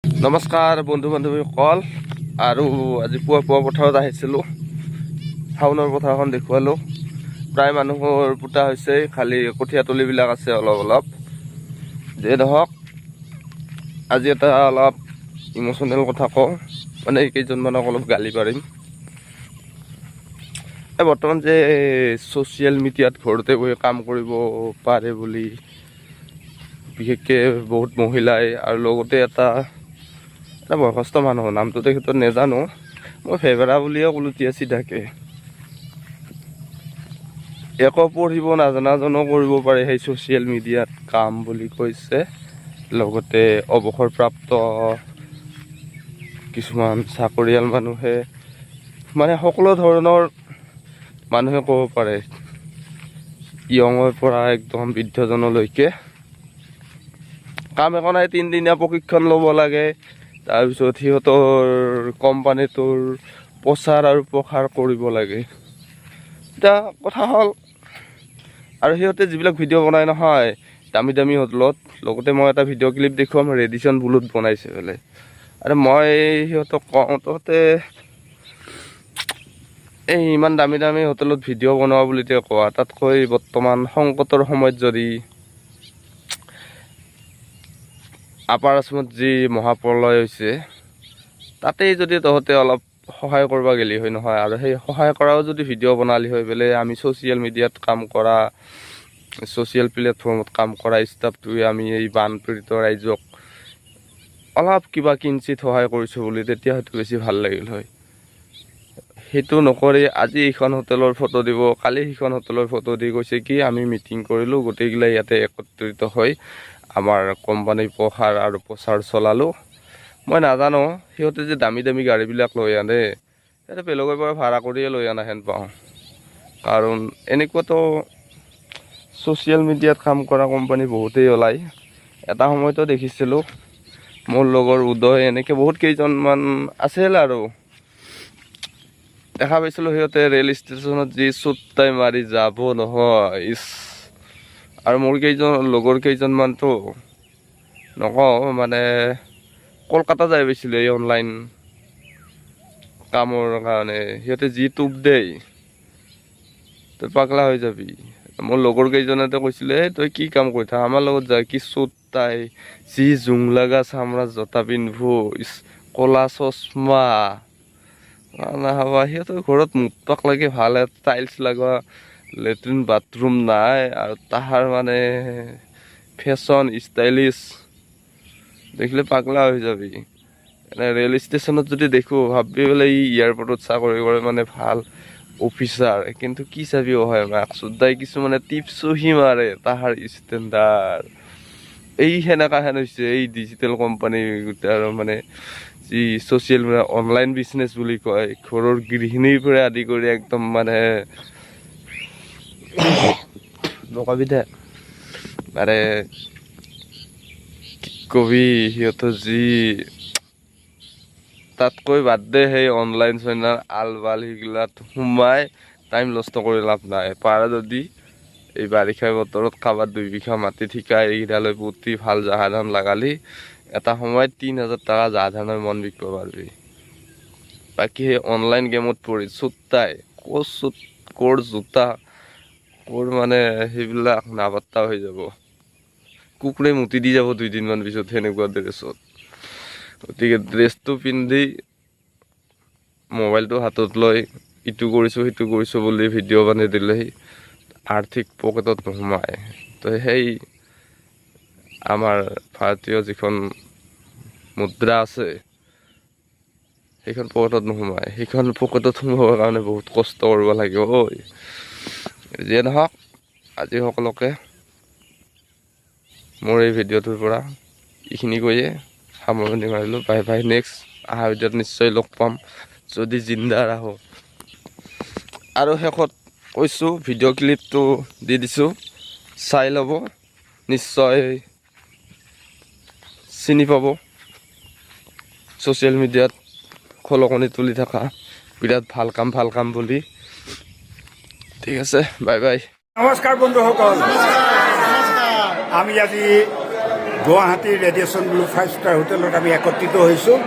নমস্কাৰ বন্ধু বান্ধৱীসকল। আৰু আজি পুৱা পথাৰত আহিছিলোঁ। শাওনৰ পথাৰখন দেখুৱালোঁ। প্ৰায় মানুহৰ পোতা হৈছে, খালি কঠীয়া তলিবিলাক আছে অলপ। যে নহওক, আজি এটা অলপ ইমোশ্যনেল কথা কওঁ, মানে কেইজনমানক অলপ গালি পাৰিম। বৰ্তমান যে ছ'চিয়েল মিডিয়াত ঘৰতে বহি কাম কৰিব পাৰে বুলি বিশেষকৈ বহুত মহিলাই, আৰু লগতে এটা বয়সস্থ মানুহ, নামটো তেখেতৰ নাজানো, মই ফেভেৰা বুলিয়ে ক'লো চিধাকে। একো পঢ়িব নাজানাজনো কৰিব পাৰে সেই ছ'চিয়েল মিডিয়াত কাম বুলি কৈছে। লগতে অৱসৰপ্ৰাপ্ত কিছুমান চাকৰিয়াল মানুহে, মানে সকলো ধৰণৰ মানুহে ক'ব পাৰে, য়ঙৰ পৰা একদম বৃদ্ধজনলৈকে। কাম একো নাই, 3 দিনীয়া প্ৰশিক্ষণ ল'ব লাগে। তাৰপিছত সিহঁতৰ কোম্পানীটোৰ প্ৰচাৰ আৰু প্ৰসাৰ কৰিব লাগে। এতিয়া কথা হ'ল, আৰু সিহঁতে যিবিলাক ভিডিঅ' বনাই নহয় দামী হোটেলত, লগতে মই এটা ভিডিঅ' ক্লিপ দেখুৱাম, ৰেডিচন ব্লুত বনাইছে বোলে। আৰু মই সিহঁতক কওঁ, তহঁতে এই ইমান দামী হোটেলত ভিডিঅ' বনোৱা বুলি কোৱা, তাতকৈ বৰ্তমান সংকটৰ সময়ত যদি আপাৰ আছামত যি মহাপ্ৰলয় হৈছে, তাতেই যদি তহঁতে অলপ সহায় কৰিব গেলি হয় নহয়, আৰু সেই সহায় কৰাও যদি ভিডিঅ' বনালি হয় বোলে, আমি ছ'চিয়েল মিডিয়াত কাম কৰা, ছ'চিয়েল প্লেটফৰ্মত কাম কৰা ষ্টাফটোৱে আমি এই বানপীড়িত ৰাইজক অলপ কিবা কিঞ্চিত সহায় কৰিছোঁ বুলি, তেতিয়া হয়তো বেছি ভাল লাগিল হয়। সেইটো নকৰি আজি এইখন হোটেলৰ ফটো দিব, কালি সেইখন হোটেলৰ ফটো দি কৈছে কি আমি মিটিং কৰিলোঁ, গোটেইগিলাই ইয়াতে একত্ৰিত হৈ আমাৰ কোম্পানীৰ প্ৰসাৰ আৰু প্ৰচাৰ চলালোঁ। মই নাজানো সিহঁতে যে দামী গাড়ীবিলাক লৈ আনে, সিহঁতে বেলেগৰ পৰা ভাড়া কৰিয়ে লৈ আনা হেন পাওঁ। কাৰণ এনেকুৱাতো ছ'চিয়েল মিডিয়াত কাম কৰা কোম্পানী বহুতেই ওলায়। এটা সময়তো দেখিছিলোঁ, মোৰ লগৰ উদয় এনেকৈ বহুত কেইজনমান আছিল, আৰু দেখা পাইছিলোঁ সিহঁতে ৰেল ষ্টেচনত যি চুট্টাই মাৰি যাব নহয়। আৰু মোৰ লগৰ কেইজনমানতো নকওঁ, মানে কলকাতা যাই পাইছিলে এই অনলাইন কামৰ কাৰণে। সিহঁতে যি টোপ দেই, তই পাগলা হৈ যাবি। মোৰ লগৰ কেইজনেতো কৈছিলে, তই কি কাম কৰি থাক, আমাৰ লগত যা, কি চুট্টাই, যি জোং লগা চামৰা জোতা পিন্ধিব, ক'লা চশমা নাভাবা। সিহঁতৰ ঘৰত মুখ লাগে ভাল, টাইলছ লগোৱা লেট্ৰিন বাথৰুম নাই, আৰু তাহাৰ মানে ফেশ্বন ষ্টাইলিছ দেখিলে পাগলা হৈ যাবি। এনে ৰেল ষ্টেচনত যদি দেখোঁ, ভাবি বোলে ই এয়াৰপৰ্টত চাকৰি কৰে, মানে ভাল অফিচাৰ। কিন্তু কি চাবি হয় মাক চোদ্দাই কিছুমানে টিপছহি মাৰে, তাহাৰ ষ্টেণ্ডাৰ্ড এই সেনেকা হৈছে। এই ডিজিটেল কোম্পানী আৰু মানে যি ছ'চিয়েল মিডিয়া অনলাইন বিজনেছ বুলি কয়, ঘৰৰ গৃহিণীৰ পৰা আদি কৰি একদম মানে নকবি দে, মানে কি কবি সিহঁতৰ যি, তাতকৈ বাদ দে সেই অনলাইন চইনাৰ আলবাল সেইগিলাত সোমাই টাইম নষ্ট কৰি লাভ নাই। পাৰা যদি এই বাৰিষা বতৰত কাৰোবাৰ 2 বিঘা মাটি ঠিকা এইকেইটালৈ পুতি ভাল জাহা ধান লগালি, এটা সময়ত 3,000 টকা জাহা ধানৰ মন বিকিব পাৰিবি। বাকী সেই অনলাইন গেমত পৰি চুট্টাই ক'ৰ জোতা, ক'ৰ মানে সেইবিলাক নাপাত্তা হৈ যাব। কুকুৰে মুতি দি যাব 2 দিনমান পিছত সেনেকুৱা ড্ৰেছত। গতিকে ড্ৰেছটো পিন্ধি মোবাইলটো হাতত লৈ ইটো কৰিছোঁ বুলি ভিডিঅ' বনাই দিলেহি আৰ্থিক পকেটত নোসোমায়। তো সেই আমাৰ ভাৰতীয় যিখন মুদ্ৰা আছে, সেইখন পকেটত নোসোমায়। সেইখন পকেটত সোমাবৰ কাৰণে বহুত কষ্ট কৰিব লাগিব। যিয়ে নহওক, আজি সকলোকে মোৰ এই ভিডিঅ'টোৰ পৰা এইখিনি কৈয়ে সামৰণি মাৰিলোঁ। বাই। নেক্সট অহা ভিডিঅ'ত নিশ্চয় লগ পাম, যদি জিন্দা ৰাহোঁ। আৰু শেষত কৈছোঁ, ভিডিঅ' ক্লিপটো দি দিছোঁ, চাই ল'ব, নিশ্চয় চিনি পাব। ছ'চিয়েল মিডিয়াত খলকণি তুলি থকা বিৰাট ভাল কাম বুলি। ঠিক আছে, বাই। নমস্কাৰ বন্ধুসকল, আমি আজি গুৱাহাটীৰ ৰেডিয়েশ্যন ব্লু 5 ষ্টাৰ হোটেলত আমি একত্ৰিত হৈছোঁ।